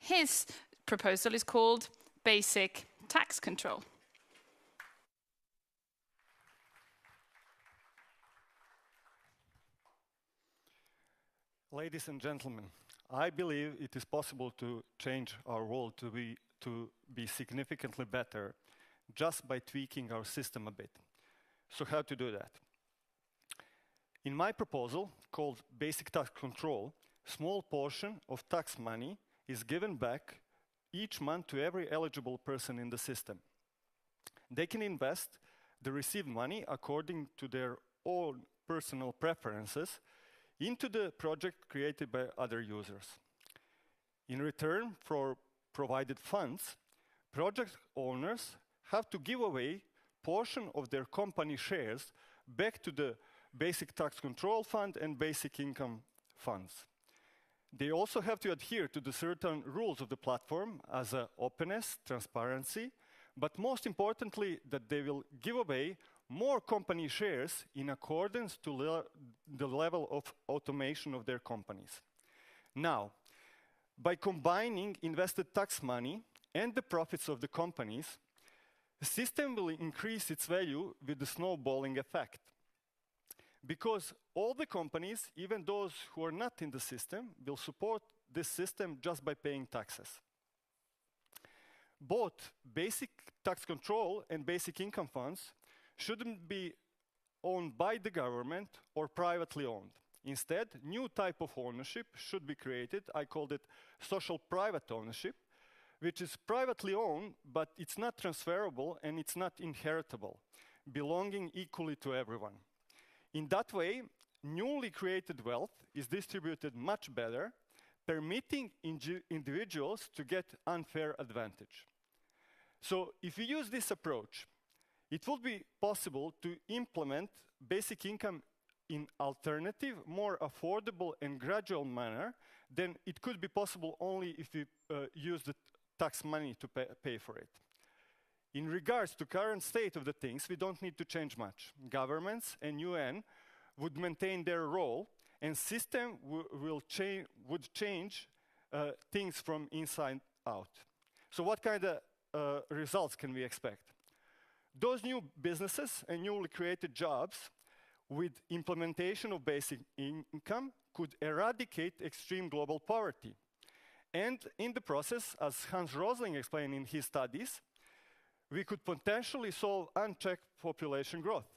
His proposal is called basic tax control. Ladies and gentlemen, I believe it is possible to change our world to be significantly better just by tweaking our system a bit. So how to do that? In my proposal, called Basic Tax Control, small portion of tax money is given back each month to every eligible person in the system. They can invest the received money according to their own personal preferences into the project created by other users. In return for provided funds, project owners have to give away portion of their company shares back to the Basic Tax Control Fund and Basic Income Funds. They also have to adhere to the certain rules of the platform as openness, transparency, but most importantly, that they will give away more company shares in accordance to the level of automation of their companies. Now, by combining invested tax money and the profits of the companies, the system will increase its value with the snowballing effect. Because all the companies, even those who are not in the system, will support this system just by paying taxes. Both basic tax control and basic income funds shouldn't be owned by the government or privately owned. Instead, new type of ownership should be created. I called it social private ownership, which is privately owned, but it's not transferable and it's not inheritable, belonging equally to everyone. In that way, newly created wealth is distributed much better, permitting individuals to get unfair advantage. So if we use this approach, it would be possible to implement basic income in alternative, more affordable and gradual manner than it could be possible only if we use the tax money to pay for it. In regards to current state of the things, we don't need to change much. Governments and UN would maintain their role, and system would change things from inside out. So what kind of results can we expect? Those new businesses and newly created jobs with implementation of basic income could eradicate extreme global poverty. And in the process, as Hans Rosling explained in his studies, we could potentially solve unchecked population growth.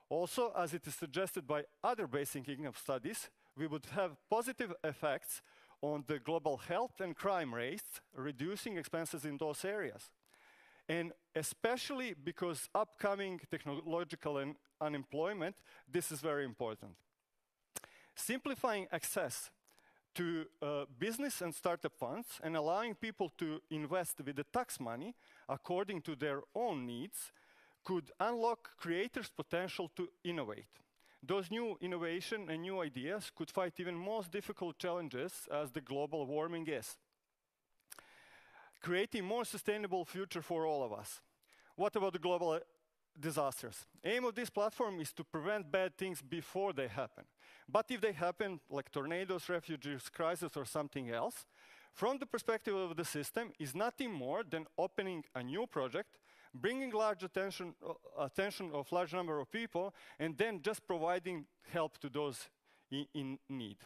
Also, as it is suggested by other basic income studies, we would have positive effects on the global health and crime rates, reducing expenses in those areas. And especially because upcoming technological and unemployment, this is very important. Simplifying access to business and startup funds and allowing people to invest with the tax money according to their own needs could unlock creators' potential to innovate. Those new innovation and new ideas could fight even most difficult challenges as the global warming is, creating more sustainable future for all of us. What about the global disasters? Aim of this platform is to prevent bad things before they happen. But if they happen, like tornadoes, refugees, crisis, or something else, from the perspective of the system, is nothing more than opening a new project, bringing large attention of large number of people, and then just providing help to those in need.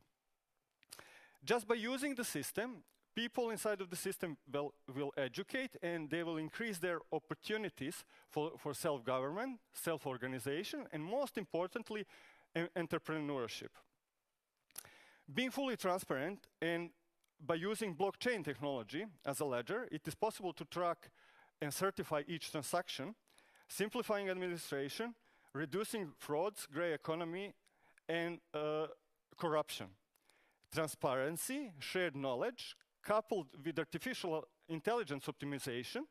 Just by using the system, people inside of the system will educate, and they will increase their opportunities for self-government, self-organization, and most importantly, entrepreneurship. Being fully transparent and by using blockchain technology as a ledger, it is possible to track and certify each transaction, simplifying administration, reducing frauds, gray economy, and corruption. Transparency, shared knowledge, coupled with artificial intelligence optimization,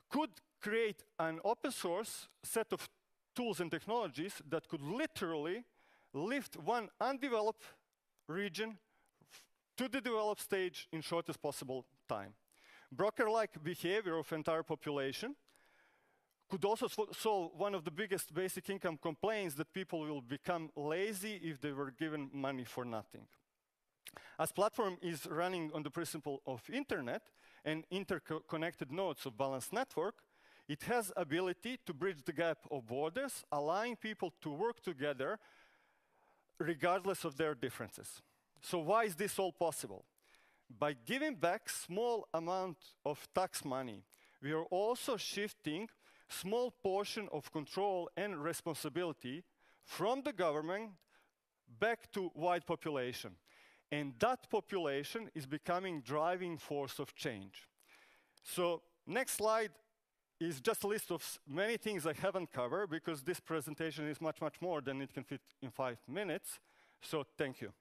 could create an open source set of tools and technologies that could literally lift one undeveloped region to the developed stage in shortest possible time. Broker-like behavior of entire population could also solve one of the biggest basic income complaints, that people will become lazy if they were given money for nothing. As platform is running on the principle of internet and interconnected nodes of balanced network, it has ability to bridge the gap of borders, allowing people to work together regardless of their differences. So why is this all possible? By giving back small amount of tax money, we are also shifting small portion of control and responsibility from the government back to wide population. And that population is becoming driving force of change. So next slide is just a list of many things I haven't covered because this presentation is much, much more than it can fit in 5 minutes. So thank you.